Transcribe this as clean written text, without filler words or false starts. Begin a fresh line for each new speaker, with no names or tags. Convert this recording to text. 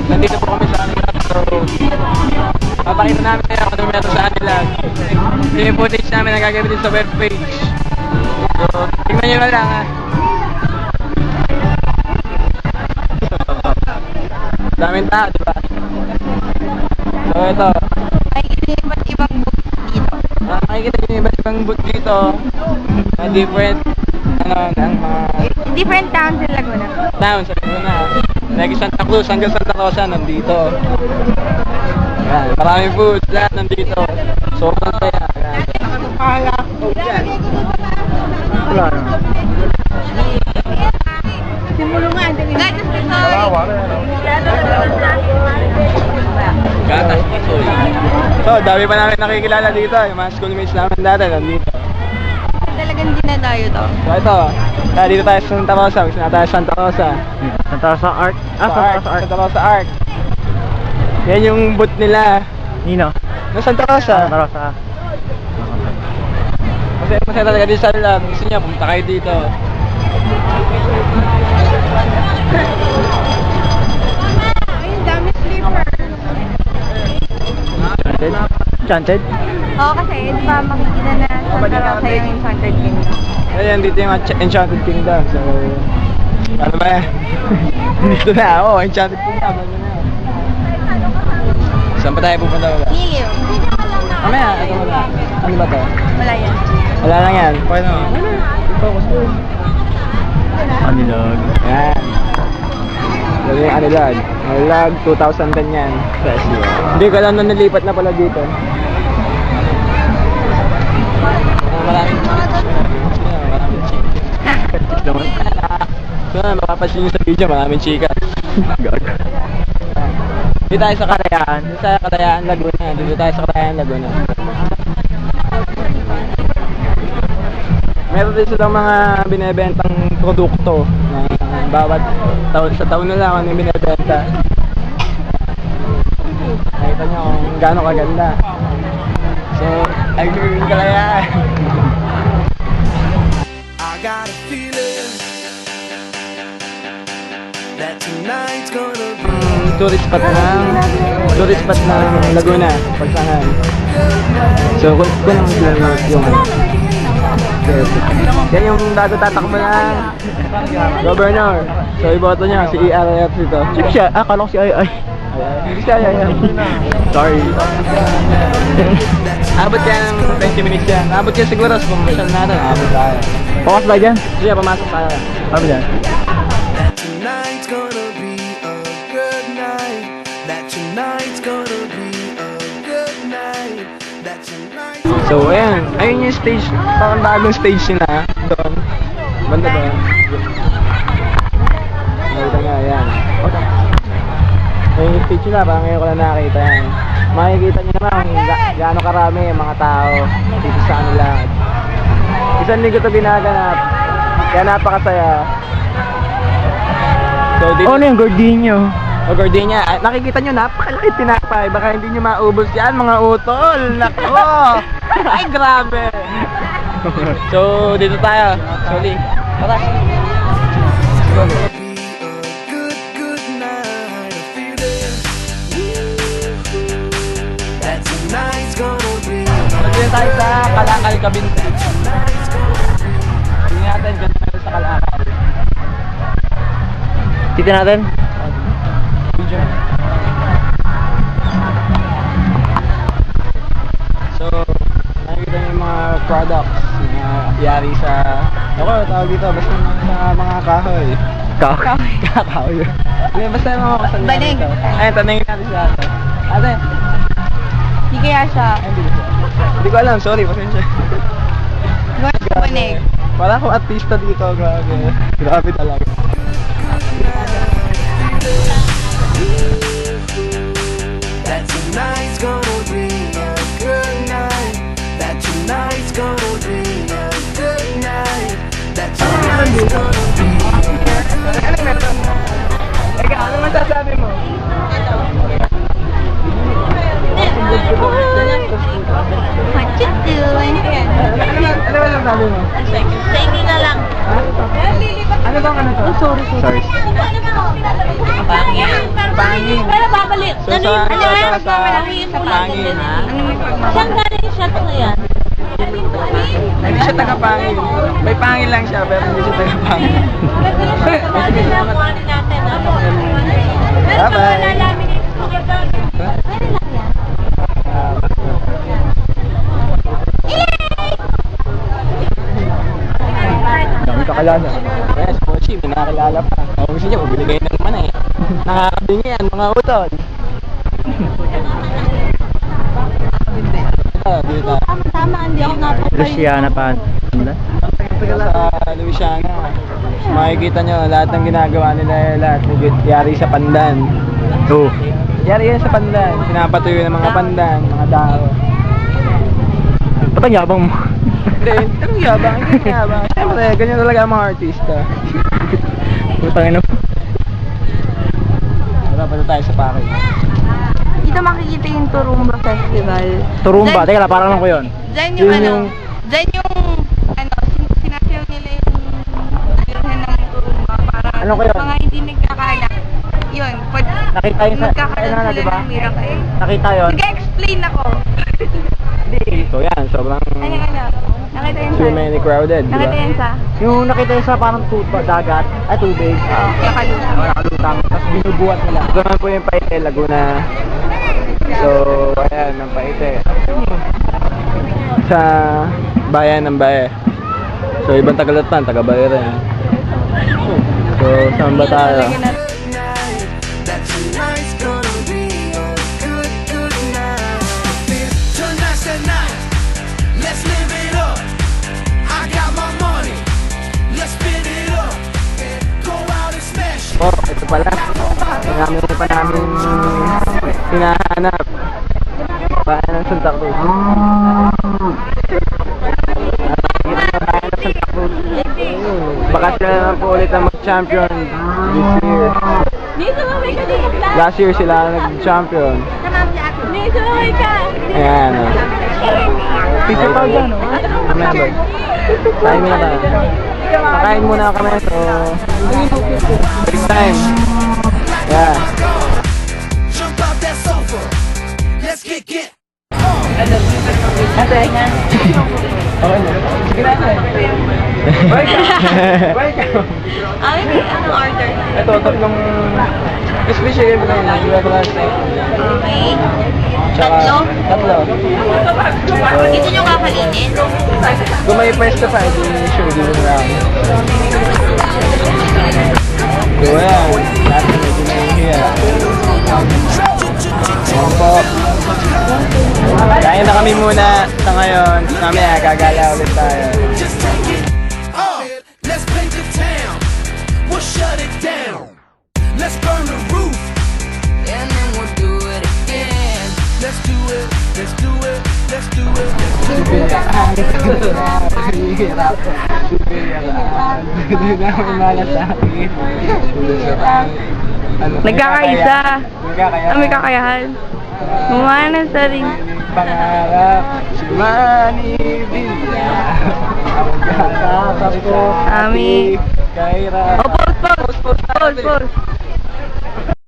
nandito po kami sa kanila. So, papakita namin kayo kung ano meron sa kanila. Yung footage namin na gagamitin sa webpage. So, tingnan nyo na lang ha. Daming tao, diba? So, ito.
Makikita yung iba't ibang booth dito.
Makikita nyo yung iba't ibang booth dito. Na different, ng mga
Different towns in Laguna.
towns sa Laguna. Like Santa Cruz hanggang Santa Rosa nandito. Yan, maraming food, lahat nandito. Sobrang saya. Wala na.
Simulungan. Gatas dito.
Gatas Tisoy. So, dami pa namin nakikilala dito. Yung mga schoolmates namin dati nandito.
Talagang dinadayo to.
So, ito. Kaya dito tayo sa Santa Rosa. Gusto na tayo sa Santa Rosa.
Santa Rosa Art.
Santa Rosa Art. Yan yung booth nila.
Nino?
No, Santa Rosa.
Santa Rosa.
Masaya talaga dito sa lab. Gusto niya, pumunta kayo dito.
Ayun, dami sleeper.
Enchanted?
Oo, kasi di ba makikita na Santa Rosa yung Enchanted Kingdom.
Ayan, dito yung Enchanted Kingdom. So, ano ba yan? Dito na ako, Enchanted Kingdom. Ano na? Saan pa tayo pupunta ba?
Niliw.
Mamaya, ito wala. Ano ba to?
Wala yan.
Wala lang yan. Paano? Focus mo.
Anilog.
Yan. Yan yung Anilag. Anilag 2010 yan. Hindi ko alam na nilipat na pala dito. Maraming so, makapansin nyo sa video, maraming chika. Dito tayo sa Kalayaan. Dito tayo sa Kalayaan, Laguna. Dito tayo sa Kalayaan, Laguna. Meron din silang mga binebentang produkto na bawat taon sa taon nila kung ano yung binebenta. Nakita nyo kung gaano kaganda. So, agree yung Kalayaan.
I got a feeling that tonight's gonna be
Tourist spot ng Laguna, Pagsangan. So, kung yung yan yung tatakbo ng governor. So, iboto niya si ERF dito.
Sino siya? Akala ko si Ay.
Hindi siya, yan. Sorry. Abot kaya ng 20 minutes yan. Abot kaya siguro sa promotion natin. Abot tayo.
Pakas ba dyan?
Sige, pumasok tayo.
Ano dyan?
that tonight's gonna be a good night. That tonight's gonna be a good night. That tonight.
So, ayan. Ayun yung stage. Parang bagong stage nila. Doon. Banda doon. Nakita nga, ayan. Ayun yung stage nila. Parang ngayon ko lang nakakita yan. Makikita nyo naman kung gaano karami yung mga tao dito sa kanila. Isang linggo ito ginaganap. Kaya napakasaya. So, dito...
Ano yung gordinyo?
O gardenia, nakikita nyo napakalaki tinapay. Baka hindi nyo maubos yan mga utol. Nako! Ay grabe! So dito tayo. Sorry. Tara.
Gonna be a good night. I feel it. That tonight's gonna be.
Dito tayo sa Kalakal, Cavite. Tingnan natin dito tayo sa Kalakal.
Titi natin?
Video. So, nakikita niyo yung mga products na yari sa... Ako, tawag dito, basta sa mga kahoy. Kahoy. Hindi, basta yung mga kasal
Banig.
Ayun, tanongin natin siya. Ate,
Hindi kaya siya.
hindi ko alam, sorry, pasensya.
Gawin sa banig.
Wala akong artista dito, grabe. Grabe talaga.
That tonight's gonna be a good night. That tonight's gonna be a good night. That tonight's gonna be.
Ano meron? Eka, ano masasabi mo?
What you doing?
Ano ba sabi mo?
Thank you na lang.
Ha? Ano bang ano to?
Sorry.
Pangin.
Pangin.
Pero babalik.
So, sa pangin, ha?
Saan galing siya to yan?
Hindi siya taga-pangin. May pangin lang siya, pero hindi siya taga-pangin. Bye-bye.
Dami kakalana.
Yes, Pochi, may nakakilala pa. Kung gusto niyo, bumili kayo ng manay. Nakakabingi yan, mga utol. Ito, dito.
Tama, hindi ako napapay.
Luciana pa.
Sa Louisiana, makikita nyo lahat ng ginagawa nila, lahat yari sa pandan.
Oo.
Yari yan sa pandan. Pinapatuyo ng mga pandan, mga dao.
Ba't ang yabang mo?
Hindi, anong yabang? Hindi yabang. Siyempre, ganyan talaga ang mga artista.
Putang ina.
Wala pa na tayo sa pake.
Dito makikita yung Turumba Festival.
Turumba, teka lang, parang lang ko yun.
Diyan
Yun
yung ano,
yung-
diyan yung ano, sinasayaw nila yung birhen ng Turumba para
Ano ko yun?
mga hindi nagkakaanak. Yun, pag
Nakita yun sa...
magkakaroon
Ano na,
sila
diba?
ng miracle.
Nakita yun.
Nag-explain ako.
So yan, sobrang
Ano, nakita yun
too
sa...
many crowded, di
Nakita
ba?
yun sa...
Yung nakita yun sa parang dagat, ay tubig.
Nakaluta.
Nakalutang, tapos binubuhat nila.
Ito naman po yung Paite, Laguna. So, ayan, ang Paite. Sa bayan ng Baye. So, ibang Tagalatan, taga-Baye rin. So, saan ba tayo?
Good night. That tonight's gonna be a good, good night. Tonight's the night. Let's live it up. I got my money. Let's spin it up. Go out and smash it.
Oh, ito pala. Marami pa namin hinahanap. Bayan ng Santa Cruz. Bayan ng Santa Cruz. Baka sila naman po ulit ang mag-champion this year.
Dito mamay ka dito, Flash.
Last year sila mag-champion.
Dito mamay ka.
Ayan.
Picture pa dyan, oh.
Remember. Kain muna tayo. Kakain muna kami, so... Big time. Yeah.
Jump out that sofa. Let's get.
Okay na. Sige na. Welcome.
Anong order?
Ito, tatlong crispy chicken plain, regular steak.
Okay.
Tsaka, tatlo.
Dito nyo kakalinin?
Kung may pwesto pa, hindi sure, dito na lang. So, ayan. Lahat na medyo nahihiya. Ayan po. Kain na kami muna sa ngayon. Mamaya, gagala ulit tayo.
Just take it. Let's paint the town. We'll shut it down. Let's burn the roof. And then we'll do it again. Let's do it. Let's do it. Let's do it. Let's do it.
Nagkakaisa. May kakayahan. Gumawa ng sarili.
Pangarap si Manny Villa. Magkakapag ko.
Ami.
Kaira.
Oh, pause.